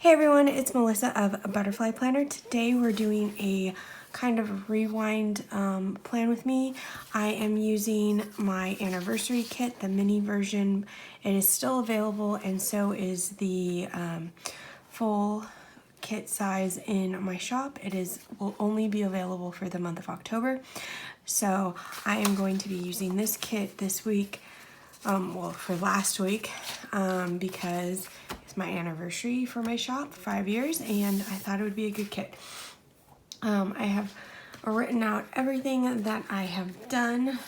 Hey everyone, it's Melissa of Butterfly Planner. Today we're doing a kind of rewind plan with me. I am using my anniversary kit, the mini version. It is still available, and so is the full kit size in my shop. Will only be available for the month of October. So I am going to be using this kit this week, for last week, because it's my anniversary for my shop, 5 years, and I thought it would be a good kit. I have written out everything that I have done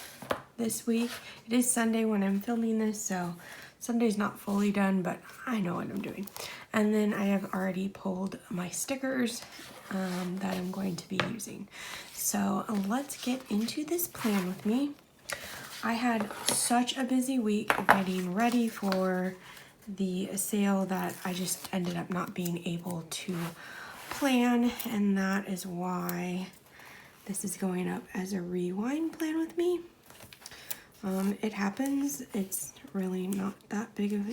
this week. It is Sunday when I'm filming this, so Sunday's not fully done, but I know what I'm doing. And then I have already pulled my stickers that I'm going to be using. So let's get into this plan with me. I had such a busy week getting ready for the sale that I just ended up not being able to plan, and that is why this is going up as a rewind plan with me. It happens. It's really not that big of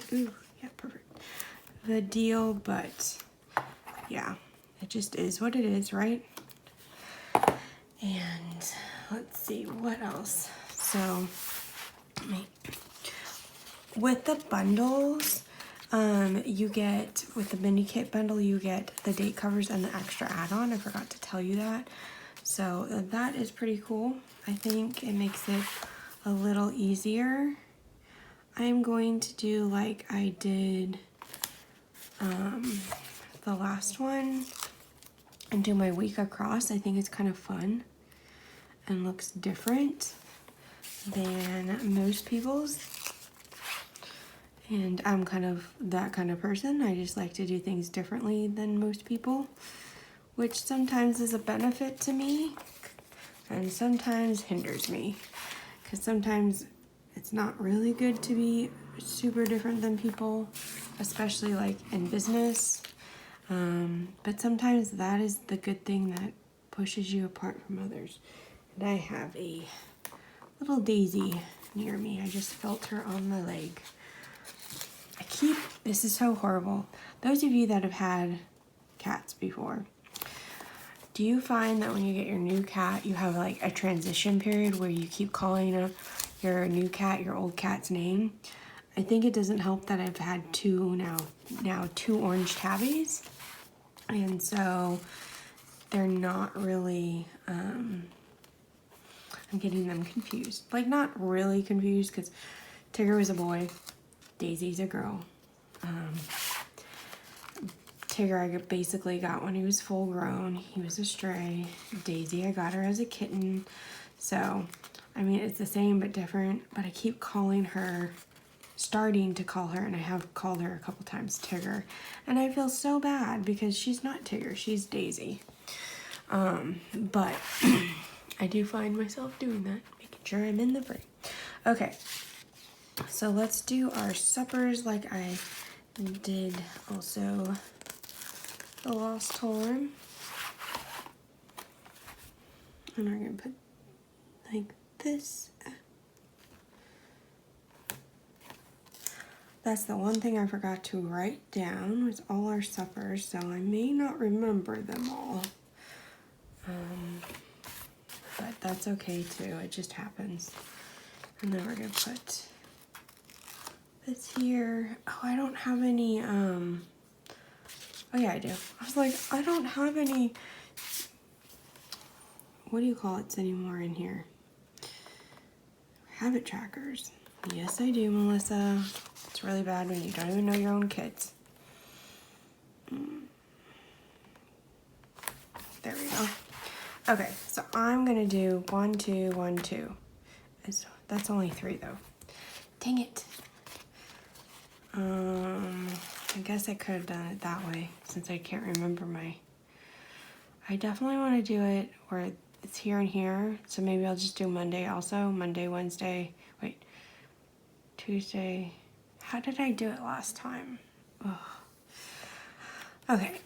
a deal, but yeah, it just is what it is, right? And let's see what else. So with the bundles, you get, with the mini kit bundle, you get the date covers and the extra add-on. I forgot to tell you that. So that is pretty cool. I think it makes it a little easier. I'm going to do like I did the last one and do my week across. I think it's kind of fun and looks different than most people's. And I'm kind of that kind of person. I just like to do things differently than most people, which sometimes is a benefit to me and sometimes hinders me, because sometimes it's not really good to be super different than people, especially like in business. But sometimes that is the good thing that pushes you apart from others. And I have a little daisy near me. I just felt her on my leg. This is so horrible. Those of you that have had cats before, do you find that when you get your new cat, you have like a transition period where you keep calling your new cat your old cat's name? I think it doesn't help that I've had two orange tabbies, and so they're not really, I'm getting them confused. Like, not really confused, because Tigger was a boy, Daisy's a girl. Tigger I basically got when he was full grown. He was a stray. Daisy I got her as a kitten. So, I mean, it's the same but different, but I keep starting to call her, and I have called her a couple times Tigger. And I feel so bad because she's not Tigger, she's Daisy. But I do find myself doing that, making sure I'm in the frame. Okay, so let's do our suppers like I did also the last time. And we're gonna put like this. That's the one thing I forgot to write down, was all our suppers, so I may not remember them all. But that's okay too, it just happens. And then we're gonna put this here. Oh, I don't have any, oh yeah, I do. I was like, I don't have any, what do you call it anymore in here? Habit trackers. Yes, I do, Melissa. It's really bad when you don't even know your own kids. There we go. Okay, so I'm gonna do 1, 2, 1, 2. That's only 3 though. Dang it. I guess I could have done it that way since I can't remember I definitely want to do it where it's here and here. So maybe I'll just do Monday also. Monday, Wednesday, Tuesday. How did I do it last time? Ugh. Okay,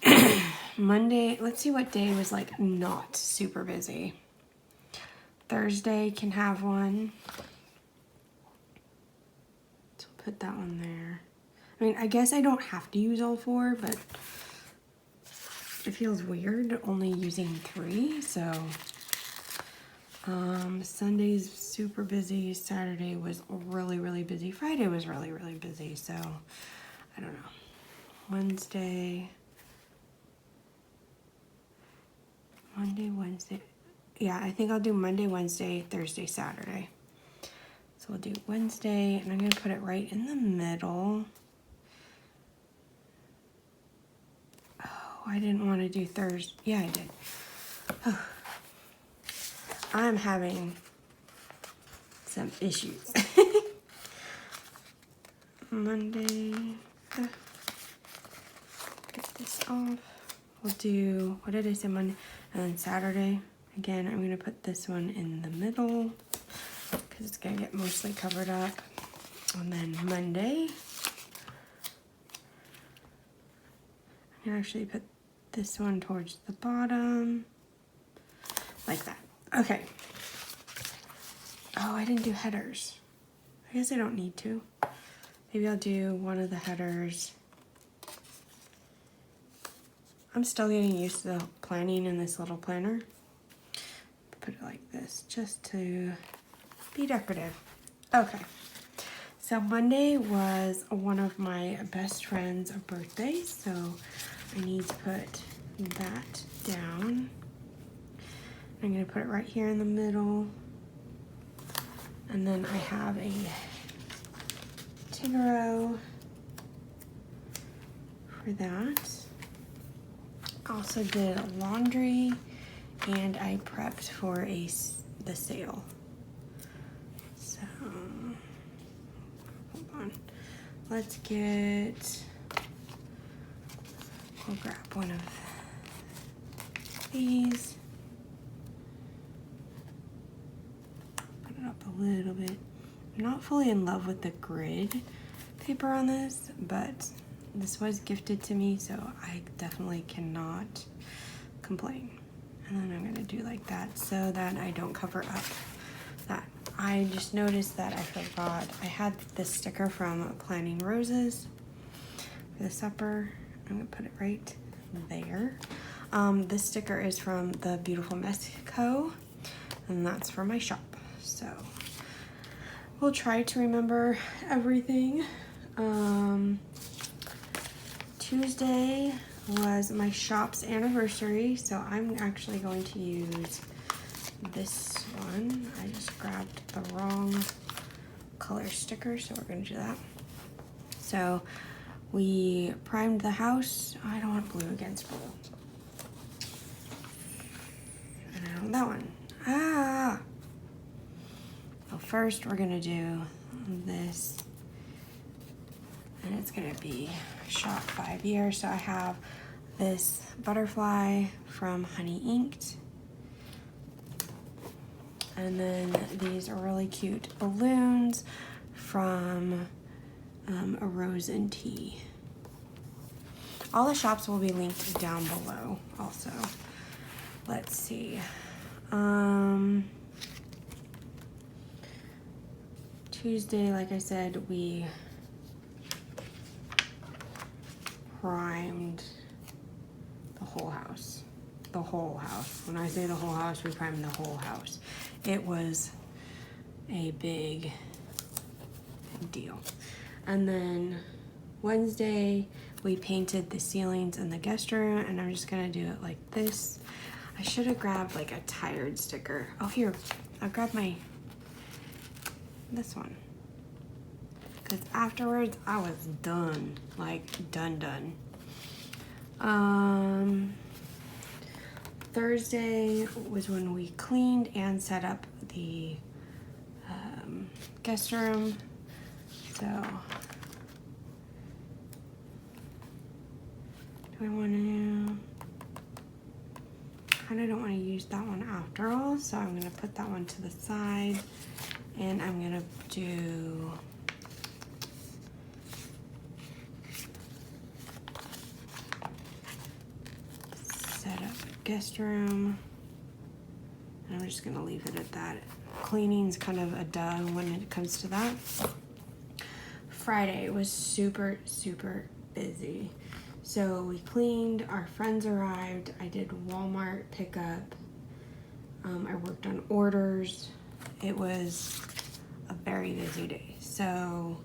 Monday, let's see what day was like not super busy. Thursday can have one. So put that one there. I mean, I guess I don't have to use all 4, but it feels weird only using 3, so Sunday's super busy, Saturday was really busy, Friday was really busy, so I don't know. Wednesday, Monday, Wednesday, yeah, I think I'll do Monday, Wednesday, Thursday, Saturday. So we'll do Wednesday, and I'm gonna put it right in the middle. Oh, I didn't want to do Thursday. Yeah, I did. Oh. I'm having some issues. Monday, get this off. We'll do, what did I say, Monday? And then Saturday, again, I'm gonna put this one in the middle because it's gonna get mostly covered up. And then Monday, I'm gonna actually put this one towards the bottom, like that. Okay. Oh, I didn't do headers. I guess I don't need to. Maybe I'll do one of the headers. I'm still getting used to planning in this little planner. Put it like this, just to be decorative. Okay. So Monday was one of my best friend's birthdays, so I need to put that down. I'm gonna put it right here in the middle. And then I have a Tigaro for that. Also did laundry, and I prepped for the sale. So, hold on. Let's get, we'll grab one of these. Put it up a little bit. I'm not fully in love with the grid paper on this, but this was gifted to me, so I definitely cannot complain. And then I'm gonna do like that so that I don't cover up that. I just noticed that I forgot. I had this sticker from Planning Roses for the supper. I'm gonna put it right there. This sticker is from the Beautiful Mexico, and that's for my shop. So we'll try to remember everything. Tuesday was my shop's anniversary, so I'm actually going to use this one. I just grabbed the wrong color sticker, so we're gonna do that. So we primed the house. I don't want blue against blue. And I don't want that one. Ah! So first we're gonna do this, and it's gonna be shop 5 years. So I have this butterfly from Honey Inked, and then these are really cute balloons from A Rose and Tea. All the shops will be linked down below also. Let's see. Tuesday, like I said, we primed the whole house. The whole house. When I say the whole house, we primed the whole house. It was a big deal. And then Wednesday, we painted the ceilings in the guest room, and I'm just gonna do it like this. I should have grabbed like a tired sticker. Oh, here, I'll grab this one. Because afterwards, I was done. Like, done. Thursday was when we cleaned and set up the guest room. So, do I want to... I kind of don't want to use that one after all, so I'm going to put that one to the side, and I'm going to do... set up a guest room, and I'm just going to leave it at that. Cleaning's kind of a duh when it comes to that. Friday was super busy. So we cleaned, our friends arrived, I did Walmart pickup, I worked on orders. It was a very busy day. So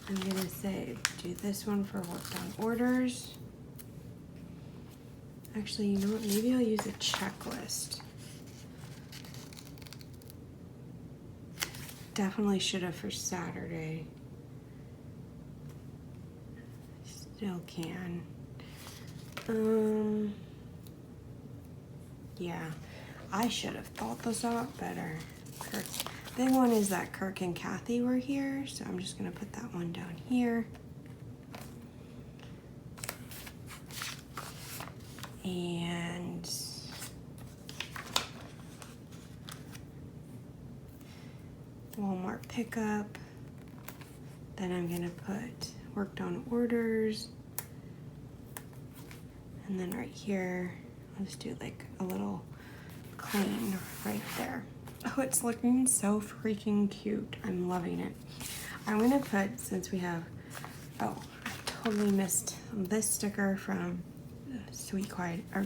I'm gonna say do this one for worked on orders. Actually, you know what, maybe I'll use a checklist. Definitely should have for Saturday. Still can. Yeah, I should have thought this out better. Big one is that Kirk and Kathy were here, so I'm just gonna put that one down here. And Walmart pickup. Then I'm gonna put worked on orders. And then right here, I'll just do like a little clean right there. Oh, it's looking so freaking cute. I'm loving it. I'm gonna put, since we have, oh, I totally missed this sticker from Sweet Quiet, or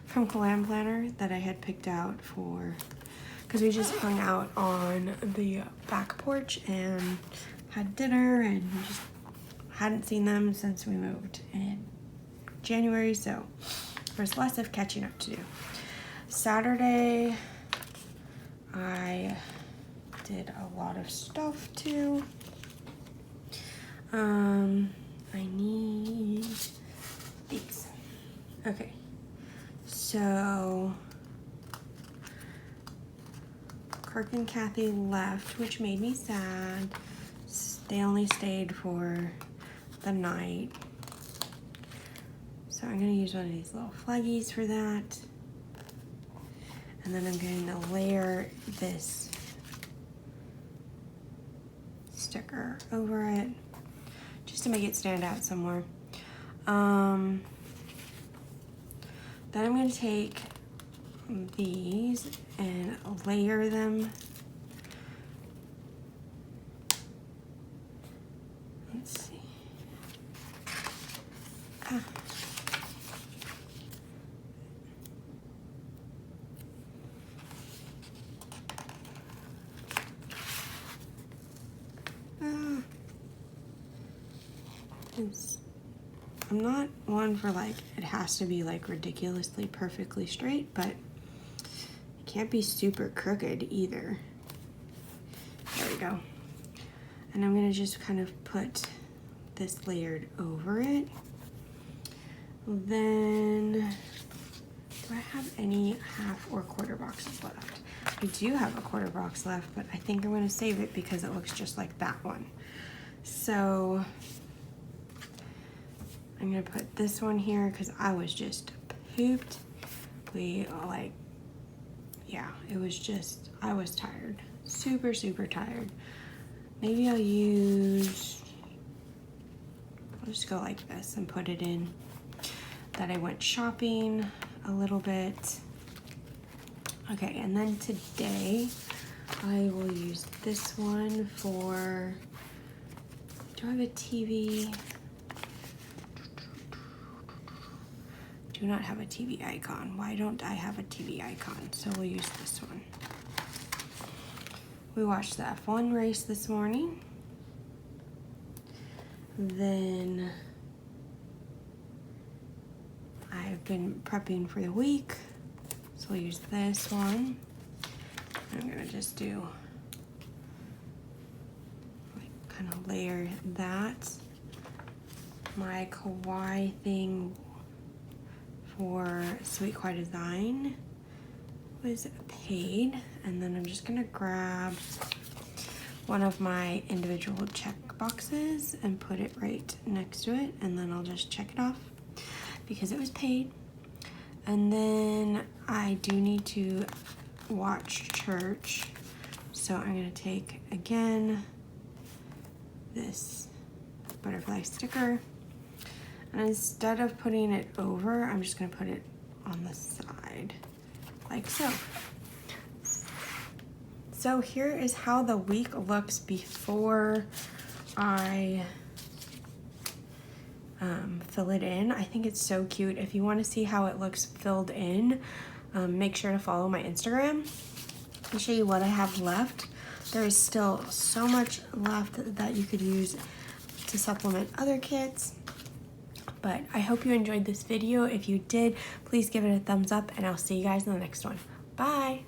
from Glam Planner that I had picked out for, because we just hung out on the back porch and had dinner and just hadn't seen them since we moved in January, so there's lots of catching up to do. Saturday, I did a lot of stuff too. I need these. Okay, so Kirk and Kathy left, which made me sad. They only stayed for the night. So I'm gonna use one of these little flaggies for that. And then I'm going to layer this sticker over it just to make it stand out some more. Then I'm going to take these and layer them. Let's see. I'm not one for like, it has to be like ridiculously perfectly straight, but it can't be super crooked either. There we go. And I'm gonna just kind of put this layered over it. Then, do I have any half or quarter boxes left? I do have a quarter box left, but I think I'm gonna save it because it looks just like that one. So, I'm gonna put this one here because I was just pooped. Yeah, it was just, I was tired. Super, super tired. Maybe I'll just go like this and put it in that I went shopping a little bit. Okay, and then today I will use this one for, do I have a TV? Do not have a TV icon. Why don't I have a TV icon? So we'll use this one. We watched the F1 race this morning. Then I've been prepping for the week. So we'll use this one. I'm gonna just do, like, kind of layer that. My kawaii thing for Sweet Quiet Design was paid, and then I'm just gonna grab one of my individual check boxes and put it right next to it, and then I'll just check it off because it was paid. And then I do need to watch church, so I'm gonna take again this butterfly sticker, and instead of putting it over, I'm just gonna put it on the side, like so. So here is how the week looks before I fill it in. I think it's so cute. If you want to see how it looks filled in, make sure to follow my Instagram. I'll show you what I have left. There is still so much left that you could use to supplement other kits. But I hope you enjoyed this video. If you did, please give it a thumbs up, and I'll see you guys in the next one. Bye!